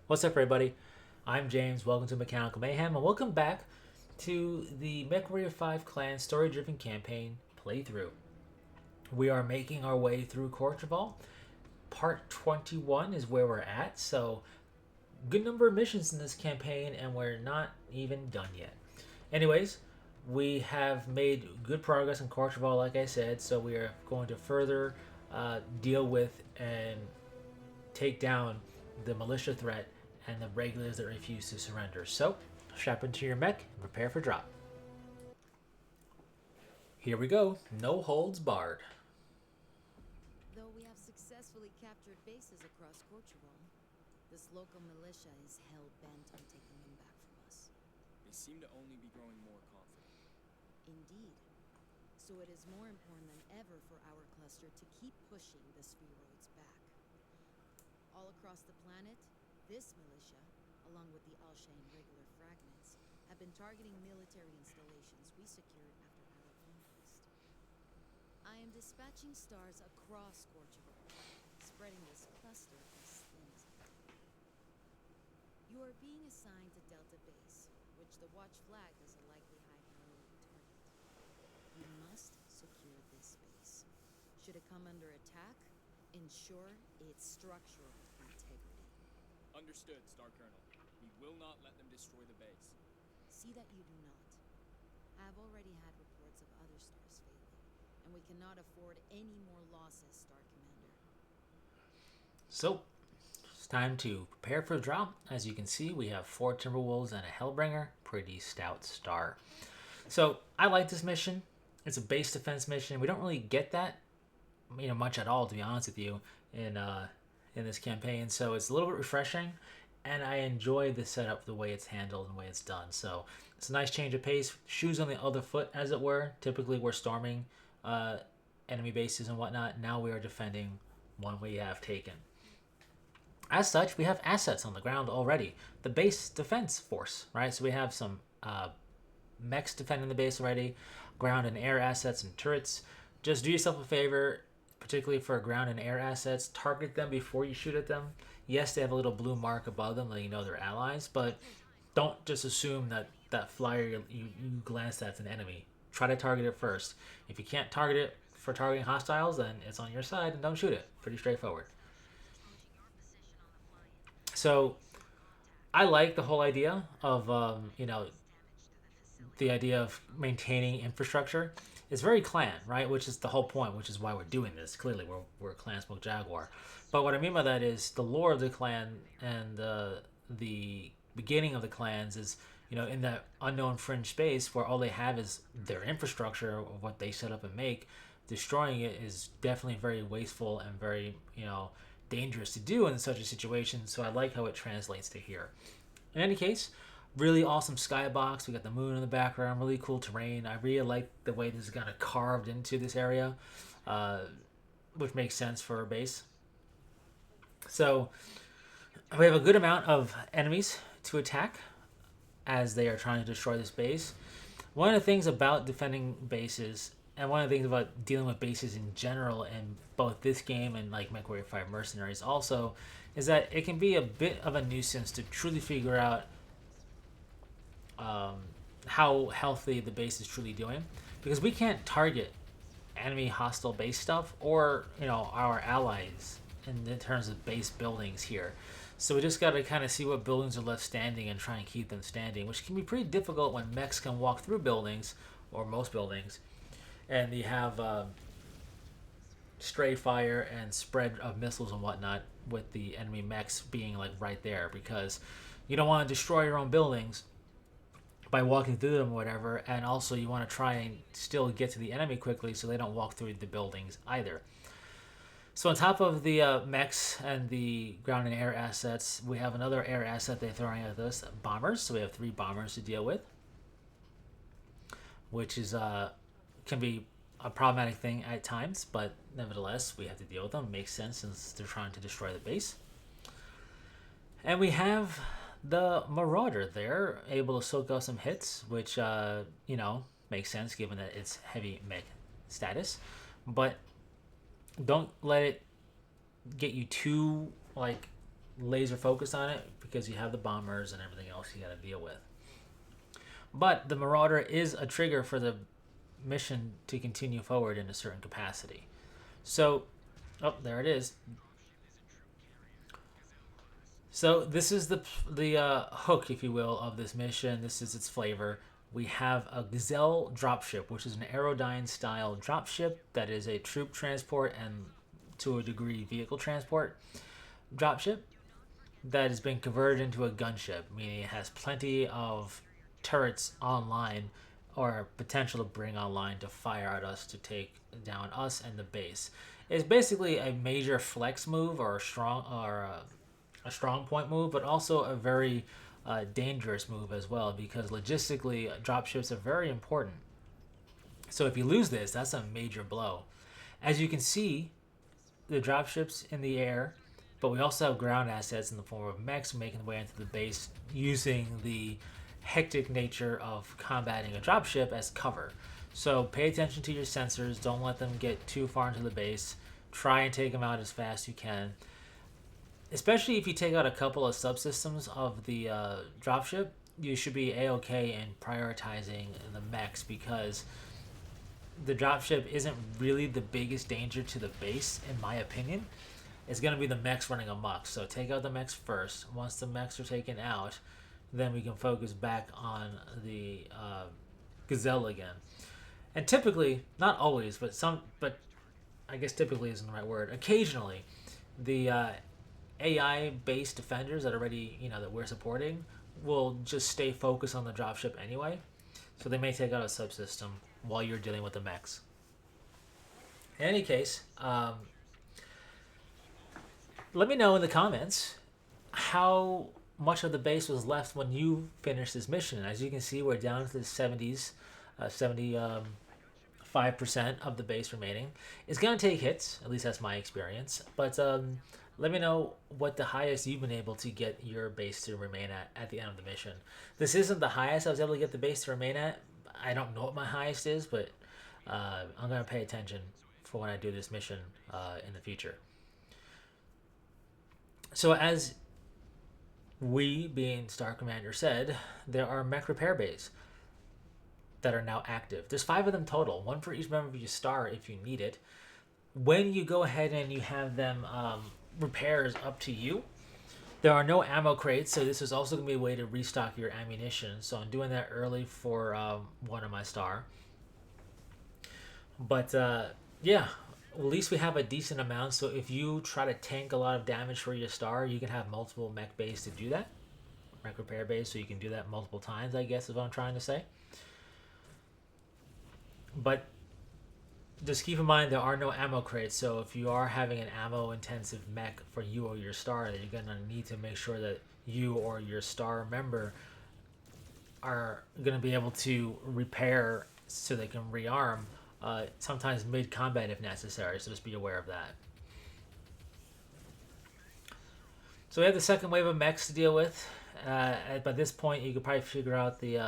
What's up, everybody? I'm James. Welcome to Mechanical Mayhem, and welcome back to the Mechwarrior 5 Clan story-driven campaign playthrough. We are making our way through Courchevel. Part 21 is where we're at, so good number of missions in this campaign, and we're not even done yet. Anyways, we have made good progress in Courchevel, like I said, so we are going to further deal with and take down the militia threat and the regulars that refuse to surrender. So, strap into your mech and prepare for drop. Here we go. No holds barred. Though we have successfully captured bases across Courchevel, this local militia is hell-bent on taking them back from us. They seem to only be growing more confident. Indeed. So it is more important than ever for our cluster to keep pushing the spheroids back. All across the planet, this militia, along with the Alshane regular fragments, have been targeting military installations we secured after our conquest. I am dispatching stars across Courchevel, spreading this cluster as thin as I can. You are being assigned to Delta Base, which the Watch flagged as a likely high-priority target. You must secure this base. Should it come under attack, ensure its structural integrity. Understood, Star Colonel. We will not let them destroy the base. See that you do not. I have already had reports of other stars failing, and we cannot afford any more losses, Star Commander. So, it's time to prepare for the drop. As you can see, we have 4 Timberwolves and a Hellbringer. Pretty stout star. So, I like this mission. It's a base defense mission. We don't really get that, much at all, to be honest with you, in this campaign. So it's a little bit refreshing, and I enjoy the setup, the way it's handled and the way it's done. So it's a nice change of pace. Shoes on the other foot, as it were. Typically, we're storming enemy bases and whatnot. Now we are defending one we have taken. As such, we have assets on the ground already. The base defense force, right? So we have some mechs defending the base already, ground and air assets and turrets. Just do yourself a favor, particularly for ground and air assets, target them before you shoot at them. Yes, they have a little blue mark above them letting you know they're allies, but don't just assume that that flyer you glanced at is an enemy. Try to target it first. If you can't target it for targeting hostiles, then it's on your side and don't shoot it. Pretty straightforward. So I like the whole idea of the idea of maintaining infrastructure. It's very clan, right? Which is the whole point, which is why we're doing this. Clearly, we're Clan Smoke Jaguar. But what I mean by that is the lore of the clan and the beginning of the clans is, in that unknown fringe space where all they have is their infrastructure of what they set up and make. Destroying it is definitely very wasteful and very, dangerous to do in such a situation. So I like how it translates to here. In any case, really awesome skybox. We got the moon in the background. Really cool terrain. I really like the way this is kind of carved into this area, which makes sense for a base. So we have a good amount of enemies to attack as they are trying to destroy this base. One of the things about defending bases, and one of the things about dealing with bases in general in both this game and like Mechwarrior 5 Mercenaries also, is that it can be a bit of a nuisance to truly figure out how healthy the base is truly doing, because we can't target enemy hostile base stuff or our allies in terms of base buildings here. So we just got to kind of see what buildings are left standing and try and keep them standing, which can be pretty difficult when mechs can walk through buildings, or most buildings, and you have stray fire and spread of missiles and whatnot, with the enemy mechs being like right there, because you don't want to destroy your own buildings by walking through them or whatever, and also you want to try and still get to the enemy quickly so they don't walk through the buildings either. So on top of the mechs and the ground and air assets, we have another air asset they're throwing at us, bombers. So we have 3 bombers to deal with, which is can be a problematic thing at times, but nevertheless we have to deal with them. Makes sense since they're trying to destroy the base. And we have the Marauder there, able to soak up some hits, which makes sense given that it's heavy mech status. But don't let it get you too laser focus on it because you have the bombers and everything else you got to deal with. But the Marauder is a trigger for the mission to continue forward in a certain capacity. So, oh, there it is. So this is the hook, if you will, of this mission. This is its flavor. We have a Gazelle dropship, which is an Aerodyne style dropship that is a troop transport and to a degree vehicle transport dropship that has been converted into a gunship, meaning it has plenty of turrets online or potential to bring online to fire at us to take down us and the base. It's basically a major flex move or a strong point move, but also a very dangerous move as well because logistically dropships are very important. So if you lose this, that's a major blow. As you can see, the dropships in the air, but we also have ground assets in the form of mechs making their way into the base using the hectic nature of combating a dropship as cover. So pay attention to your sensors. Don't let them get too far into the base. Try and take them out as fast as you can. Especially if you take out a couple of subsystems of the dropship, you should be a-okay in prioritizing the mechs because the dropship isn't really the biggest danger to the base, in my opinion. It's going to be the mechs running amok. So take out the mechs first. Once the mechs are taken out, then we can focus back on the Gazelle again. And typically, not always, but I guess typically isn't the right word. Occasionally, the AI-based defenders that already, that we're supporting will just stay focused on the dropship anyway. So they may take out a subsystem while you're dealing with the mechs. In any case, let me know in the comments how much of the base was left when you finished this mission. As you can see, we're down to the 70s, 75% of the base remaining. It's going to take hits, at least that's my experience, but let me know what the highest you've been able to get your base to remain at the end of the mission. This isn't the highest I was able to get the base to remain at. I don't know what my highest is, but I'm going to pay attention for when I do this mission in the future. So as we, being Star Commander, said, there are mech repair bays that are now active. There's 5 of them total, 1 for each member of your star if you need it. When you go ahead and you have them repairs up to you, there are no ammo crates, so this is also going to be a way to restock your ammunition. So I'm doing that early for 1 of my star. But yeah, at least we have a decent amount, so if you try to tank a lot of damage for your star, you can have multiple mech bays to do that. Mech repair bays, so you can do that multiple times, I guess is what I'm trying to say. But just keep in mind there are no ammo crates, so if you are having an ammo-intensive mech for you or your star, then you're going to need to make sure that you or your star member are going to be able to repair so they can rearm, sometimes mid-combat if necessary, so just be aware of that. So we have the second wave of mechs to deal with. By this point, you could probably figure out the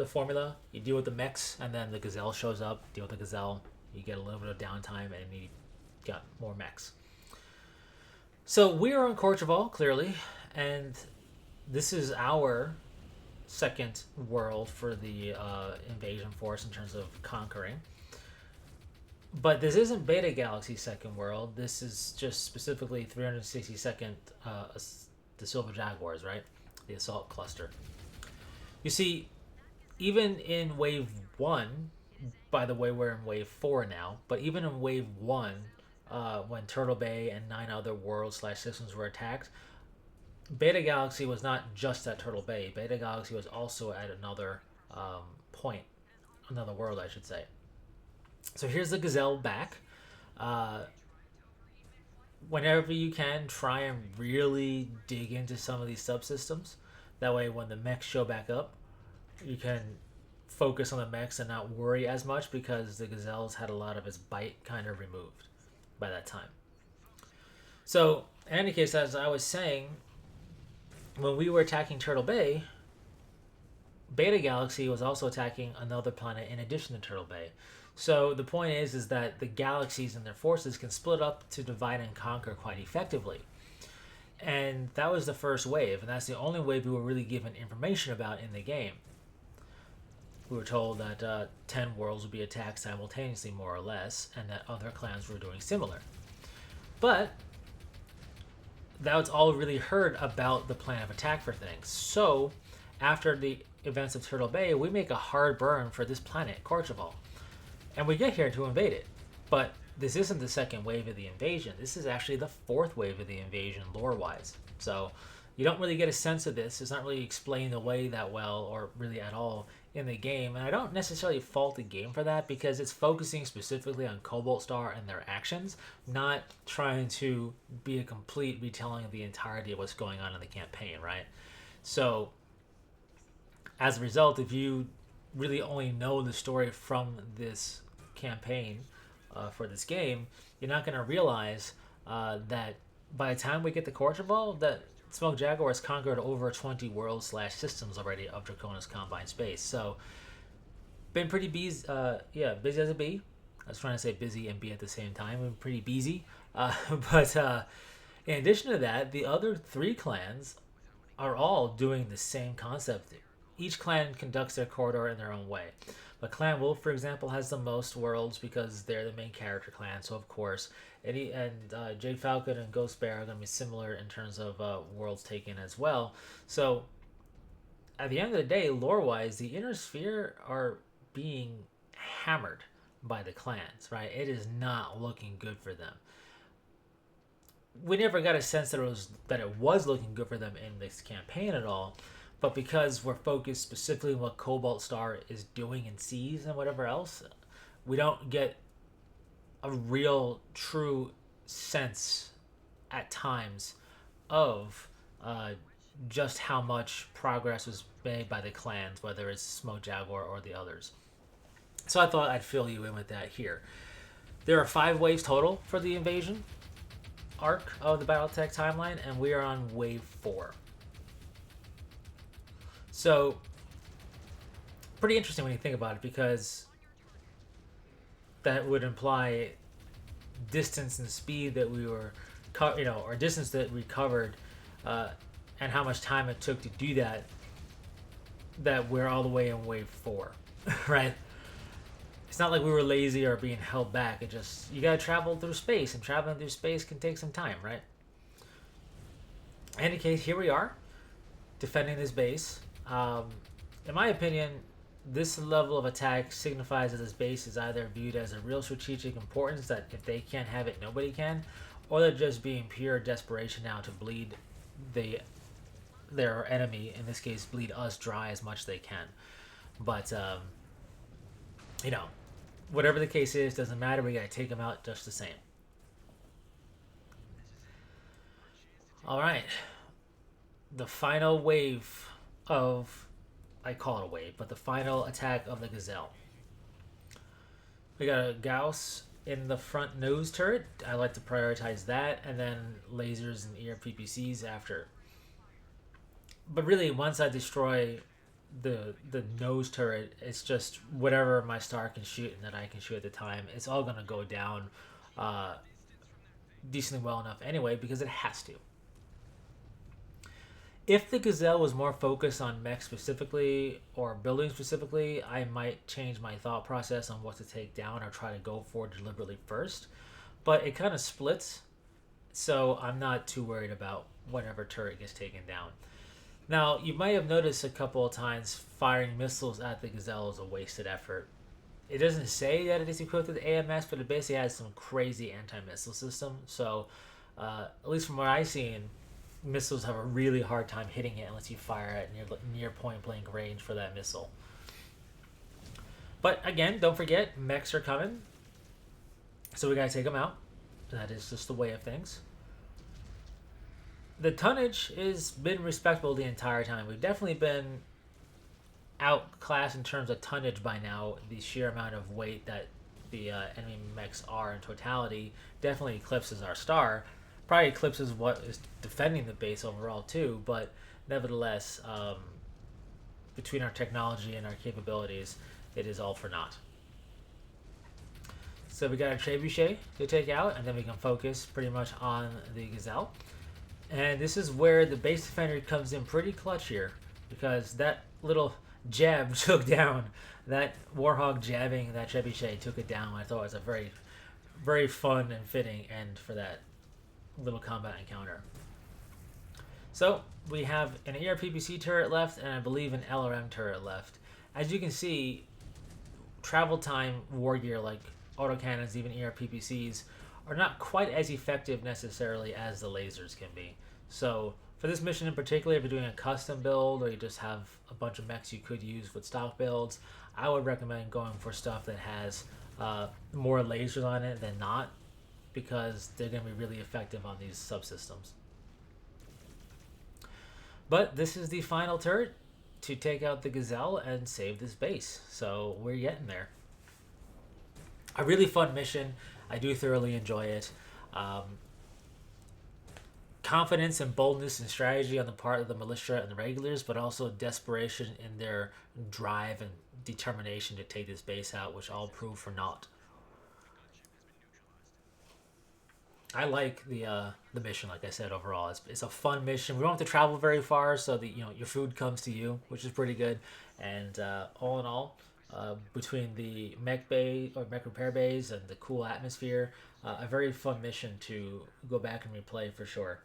formula. You deal with the mechs, and then the Gazelle shows up. Deal with the Gazelle. You get a little bit of downtime, and you got more mechs. So we are on Courchevel, clearly, and this is our second world for the invasion force in terms of conquering. But this isn't Beta Galaxy's second world. This is just specifically 362nd, the Silver Jaguars, right? The assault cluster. You see, even in Wave 1, by the way, we're in Wave 4 now, but even in Wave 1, when Turtle Bay and 9 other worlds/systems were attacked, Beta Galaxy was not just at Turtle Bay. Beta Galaxy was also at another point, another world, I should say. So here's the Gazelle back. Whenever you can, try and really dig into some of these subsystems. That way, when the mechs show back up, you can focus on the mechs and not worry as much because the Gazelle's had a lot of its bite kind of removed by that time. So, in any case, as I was saying, when we were attacking Turtle Bay, Beta Galaxy was also attacking another planet in addition to Turtle Bay. So the point is that the galaxies and their forces can split up to divide and conquer quite effectively. And that was the first wave, and that's the only wave we were really given information about in the game. We were told that 10 worlds would be attacked simultaneously, more or less, and that other clans were doing similar. But that's all we really heard about the plan of attack for things. So, after the events of Turtle Bay, we make a hard burn for this planet, Courchevel. And we get here to invade it. But this isn't the second wave of the invasion. This is actually the fourth wave of the invasion, lore-wise. So, you don't really get a sense of this. It's not really explained away that well, or really at all, in the game. And I don't necessarily fault the game for that, because it's focusing specifically on Cobalt Star and their actions, not trying to be a complete retelling of the entirety of what's going on in the campaign, right? So, as a result, if you really only know the story from this campaign for this game, you're not going to realize that by the time we get to Courchevel, that Smoke Jaguar has conquered over 20 worlds / systems already of Dracona's Combine Space. So, been pretty busy, busy as a bee. I was trying to say busy and be at the same time. Been pretty busy. But in addition to that, the other 3 clans are all doing the same concept. Each clan conducts their corridor in their own way. But Clan Wolf, for example, has the most worlds because they're the main character clan. So, of course, Jade Falcon and Ghost Bear are going to be similar in terms of worlds taken as well. So, at the end of the day, lore-wise, the Inner Sphere are being hammered by the clans, right? It is not looking good for them. We never got a sense that it was looking good for them in this campaign at all. But because we're focused specifically on what Cobalt Star is doing and sees and whatever else, we don't get a real, true sense at times of just how much progress was made by the clans, whether it's Smoke Jaguar or the others. So I thought I'd fill you in with that here. There are 5 waves total for the invasion arc of the Battletech timeline, and we are on wave 4. So, pretty interesting when you think about it, because that would imply distance and speed that we were, or distance that we covered, and how much time it took to do that. That we're all the way in wave 4, right? It's not like we were lazy or being held back. It just, you gotta travel through space, and traveling through space can take some time, right? In any case, here we are, defending this base. In my opinion, this level of attack signifies that this base is either viewed as a real strategic importance, that if they can't have it, nobody can, or they're just being pure desperation now to bleed their enemy, in this case, bleed us dry as much as they can. But, whatever the case is, doesn't matter. We gotta take them out just the same. All right. The final wave of, I call it a wave, but the final attack of the Gazelle. We got a Gauss in the front nose turret. I like to prioritize that, and then lasers and ear PPCs after. But really, once I destroy the nose turret, it's just whatever my star can shoot and that I can shoot at the time. It's all gonna go down decently well enough anyway, because it has to. If the Gazelle was more focused on mech specifically or building specifically, I might change my thought process on what to take down or try to go for deliberately first. But it kind of splits, so I'm not too worried about whatever turret gets taken down. Now, you might have noticed a couple of times firing missiles at the Gazelle is a wasted effort. It doesn't say that it is equipped with AMS, but it basically has some crazy anti-missile system. So, at least from what I've seen, missiles have a really hard time hitting it unless you fire at near point blank range for that missile. But again, don't forget, mechs are coming, so we gotta take them out. That is just the way of things. The tonnage has been respectable the entire time. We've definitely been outclassed in terms of tonnage by now. The sheer amount of weight that the enemy mechs are in totality definitely eclipses our star. Probably eclipses what is defending the base overall too, but nevertheless, between our technology and our capabilities, it is all for naught. So we got a trebuchet to take out, and then we can focus pretty much on the gazelle. And this is where the base defender comes in pretty clutch here, because that little jab took down that warhog jabbing that trebuchet took it down. I thought it was a very, very fun and fitting end for that little combat encounter. So we have an ARPPC turret left, and I believe an LRM turret left. As you can see, travel time war gear like autocannons, even ARPPCs, are not quite as effective necessarily as the lasers can be. So for this mission in particular, if you're doing a custom build or you just have a bunch of mechs you could use with stock builds, I would recommend going for stuff that has more lasers on it than not, because they're going to be really effective on these subsystems. But this is the final turret to take out the Gazelle and save this base. So we're getting there. A really fun mission. I do thoroughly enjoy it. Confidence and boldness and strategy on the part of the militia and the regulars, but also desperation in their drive and determination to take this base out, which all proved for naught. I like the mission, like I said. Overall, it's a fun mission. We don't have to travel very far, so that your food comes to you, which is pretty good. And all in all, between the mech bay or mech repair bays and the cool atmosphere, a very fun mission to go back and replay for sure.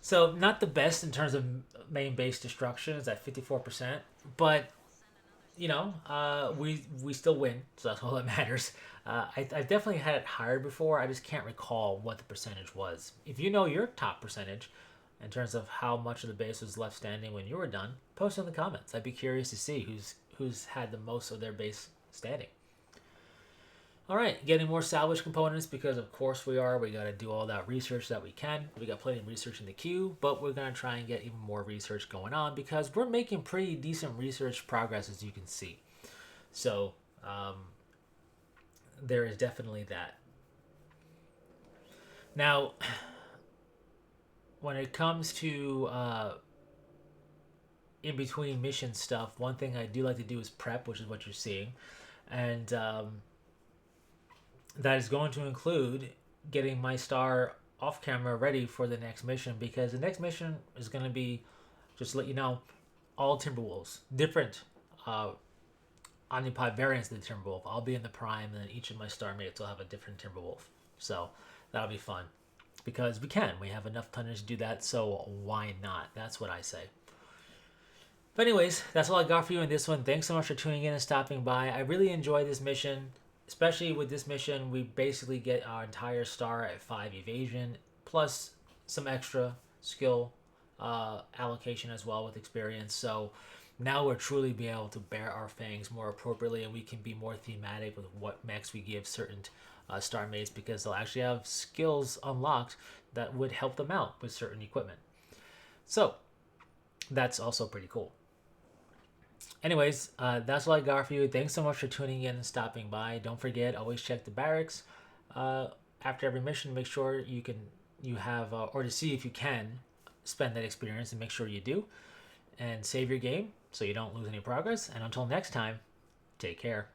So not the best in terms of main base destruction. It's at 54%, but we still win, so that's all that matters. I've definitely had it higher before. I just can't recall what the percentage was. If you know your top percentage in terms of how much of the base was left standing when you were done, post in the comments. I'd be curious to see who's had the most of their base standing. All right, getting more salvage components, because of course we are. We got to do all that research that we can. We got plenty of research in the queue, but we're going to try and get even more research going on, because we're making pretty decent research progress, as you can see. So there is definitely that. Now, when it comes to in between mission stuff, one thing I do like to do is prep, which is what you're seeing, and that is going to include getting my star off camera ready for the next mission, because the next mission is going to be, just to let you know, all Timberwolves, different Omnipod variants of the Timberwolf. I'll be in the Prime, and then each of my star mates will have a different Timberwolf. So that'll be fun, because we have enough tonnage to do that, so why not? That's what I say. But anyways, that's all I got for you in this one. Thanks so much for tuning in and stopping by. I really enjoyed this mission. Especially with this mission, we basically get our entire star at 5 evasion, plus some extra skill allocation as well with experience. So now we're truly being able to bear our fangs more appropriately, and we can be more thematic with what mechs we give certain star mates, because they'll actually have skills unlocked that would help them out with certain equipment. So that's also pretty cool. Anyways, that's all I got for you. Thanks so much for tuning in and stopping by. Don't forget, always check the barracks after every mission. Make sure you have, or to see if you can spend that experience, and make sure you do, and save your game so you don't lose any progress. And until next time, take care.